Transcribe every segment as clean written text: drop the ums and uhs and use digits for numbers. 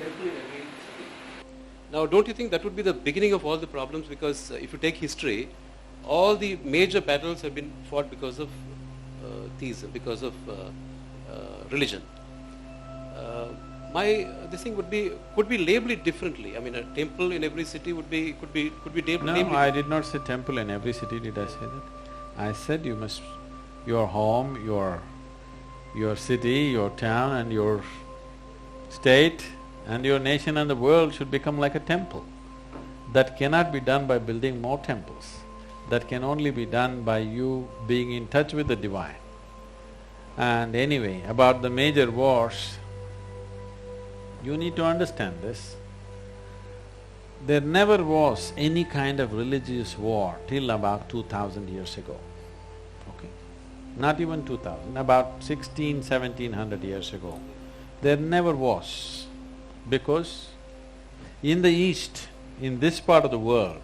temple in every city. Now, don't you think that would be the beginning of all the problems? Because if you take history, all the major battles have been fought because of theism, because of religion. This thing could be labeled differently. I mean, a temple in every city could be labeled. No, I did not say temple in every city, did I say that? I said your home, your city, your town and your state and your nation and the world should become like a temple. That cannot be done by building more temples. That can only be done by you being in touch with the divine. And anyway, about the major wars, you need to understand this. There never was any kind of religious war till about 2000 years ago, okay? Not even 2000, about 1700 years ago. There never was, because in the East, in this part of the world,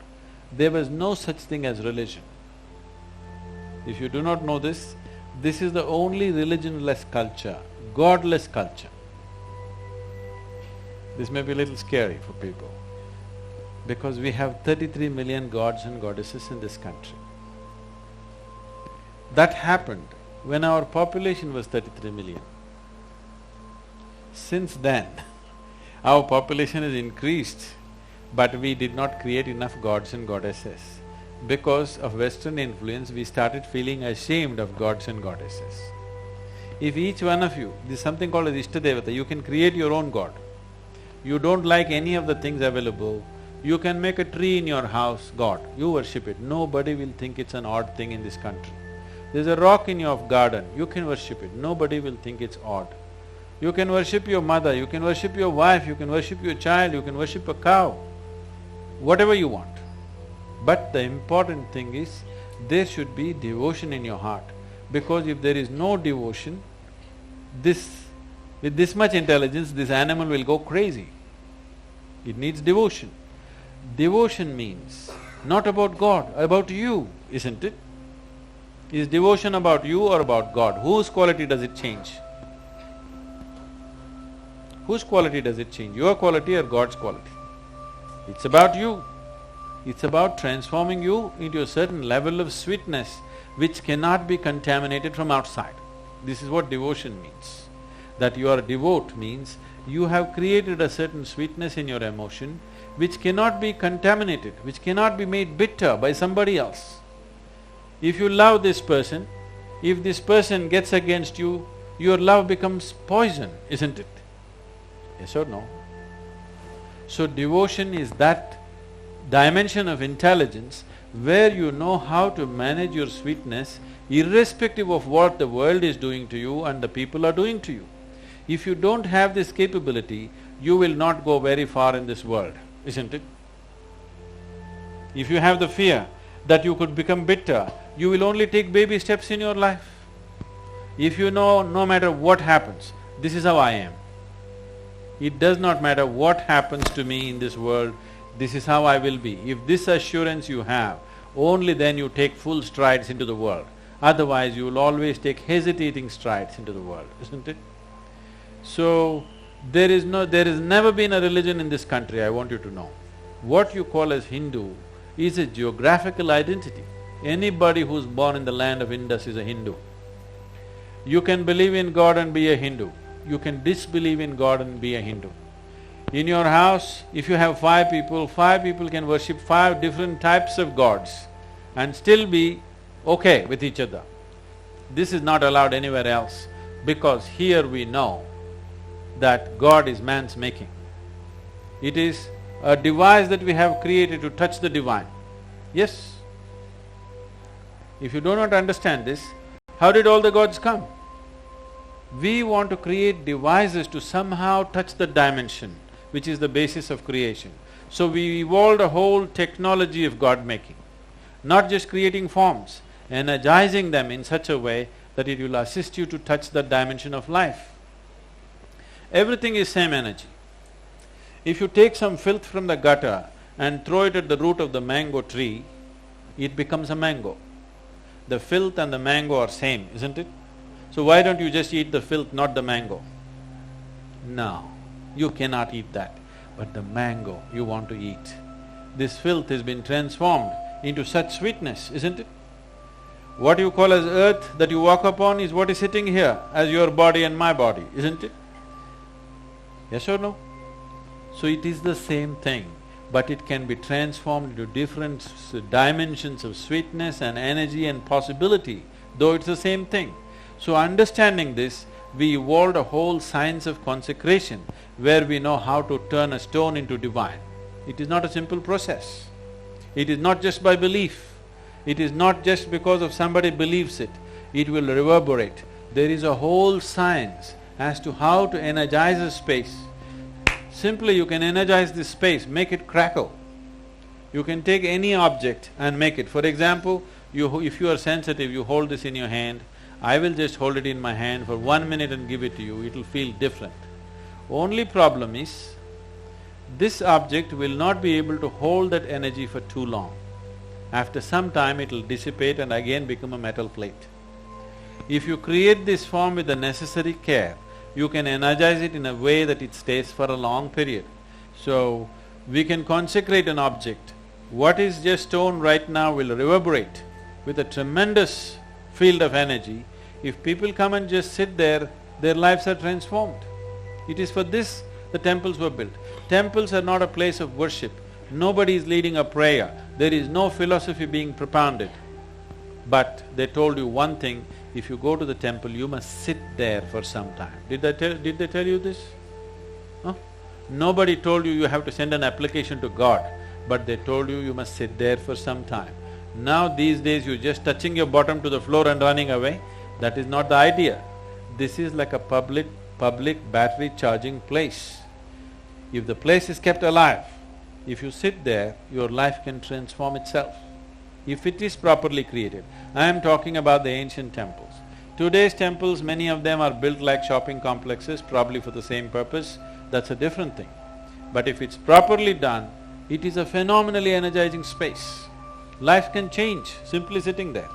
there was no such thing as religion. If you do not know this is the only religionless culture, godless culture. This may be a little scary for people, because we have 33 million gods and goddesses in this country. That happened when our population was 33 million. Since then, our population has increased, but we did not create enough gods and goddesses. Because of Western influence, we started feeling ashamed of gods and goddesses. If each one of you, there's something called as Ishtadevata, you can create your own god. You don't like any of the things available, you can make a tree in your house, God, you worship it. Nobody will think it's an odd thing in this country. There's a rock in your garden, you can worship it, nobody will think it's odd. You can worship your mother, you can worship your wife, you can worship your child, you can worship a cow, whatever you want. But the important thing is, there should be devotion in your heart, because if there is no devotion, with this much intelligence, this animal will go crazy. It needs devotion. Devotion means not about God, about you, isn't it? Is devotion about you or about God? Whose quality does it change? Whose quality does it change? Your quality or God's quality? It's about you. It's about transforming you into a certain level of sweetness which cannot be contaminated from outside. This is what devotion means. That you are devout means you have created a certain sweetness in your emotion which cannot be contaminated, which cannot be made bitter by somebody else. If you love this person, if this person gets against you, your love becomes poison, isn't it? Yes or no? So devotion is that dimension of intelligence where you know how to manage your sweetness irrespective of what the world is doing to you and the people are doing to you. If you don't have this capability, you will not go very far in this world, isn't it? If you have the fear that you could become bitter, you will only take baby steps in your life. If you know no matter what happens, this is how I am. It does not matter what happens to me in this world, this is how I will be. If this assurance you have, only then you take full strides into the world. Otherwise, you will always take hesitating strides into the world, isn't it? So, there has never been a religion in this country, I want you to know. What you call as Hindu is a geographical identity. Anybody who's born in the land of Indus is a Hindu. You can believe in God and be a Hindu. You can disbelieve in God and be a Hindu. In your house, if you have 5 people can worship 5 different types of gods and still be okay with each other. This is not allowed anywhere else, because here we know that God is man's making. It is a device that we have created to touch the divine. Yes? If you do not understand this, how did all the gods come? We want to create devices to somehow touch the dimension which is the basis of creation. So we evolved a whole technology of God-making, not just creating forms, energizing them in such a way that it will assist you to touch the dimension of life. Everything is same energy. If you take some filth from the gutter and throw it at the root of the mango tree, it becomes a mango. The filth and the mango are same, isn't it? So why don't you just eat the filth, not the mango? No. you cannot eat that. But the mango you want to eat, this filth has been transformed into such sweetness, isn't it? What you call as earth that you walk upon is what is sitting here as your body and my body, isn't it? Yes or no? So it is the same thing, but it can be transformed into different dimensions of sweetness and energy and possibility, though it's the same thing. So understanding this, we evolved a whole science of consecration where we know how to turn a stone into divine. It is not a simple process. It is not just by belief. It is not just because of somebody believes it. It will reverberate. There is a whole science as to how to energize a space. Simply you can energize this space, make it crackle. You can take any object and make it. For example, if you are sensitive, you hold this in your hand. I will just hold it in my hand for 1 minute and give it to you, it'll feel different. Only problem is, this object will not be able to hold that energy for too long. After some time it'll dissipate and again become a metal plate. If you create this form with the necessary care, you can energize it in a way that it stays for a long period. So, we can consecrate an object. What is just stone right now will reverberate with a tremendous field of energy. If people come and just sit there, their lives are transformed. It is for this the temples were built. Temples are not a place of worship. Nobody is leading a prayer. There is no philosophy being propounded. But they told you one thing, if you go to the temple, you must sit there for some time. Did they tell you this? Huh? Nobody told you have to send an application to God, but they told you must sit there for some time. Now these days you're just touching your bottom to the floor and running away. That is not the idea. This is like a public battery charging place. If the place is kept alive, if you sit there, your life can transform itself, if it is properly created. I am talking about the ancient temples. Today's temples, many of them are built like shopping complexes, probably for the same purpose, that's a different thing. But if it's properly done, it is a phenomenally energizing space. Life can change simply sitting there.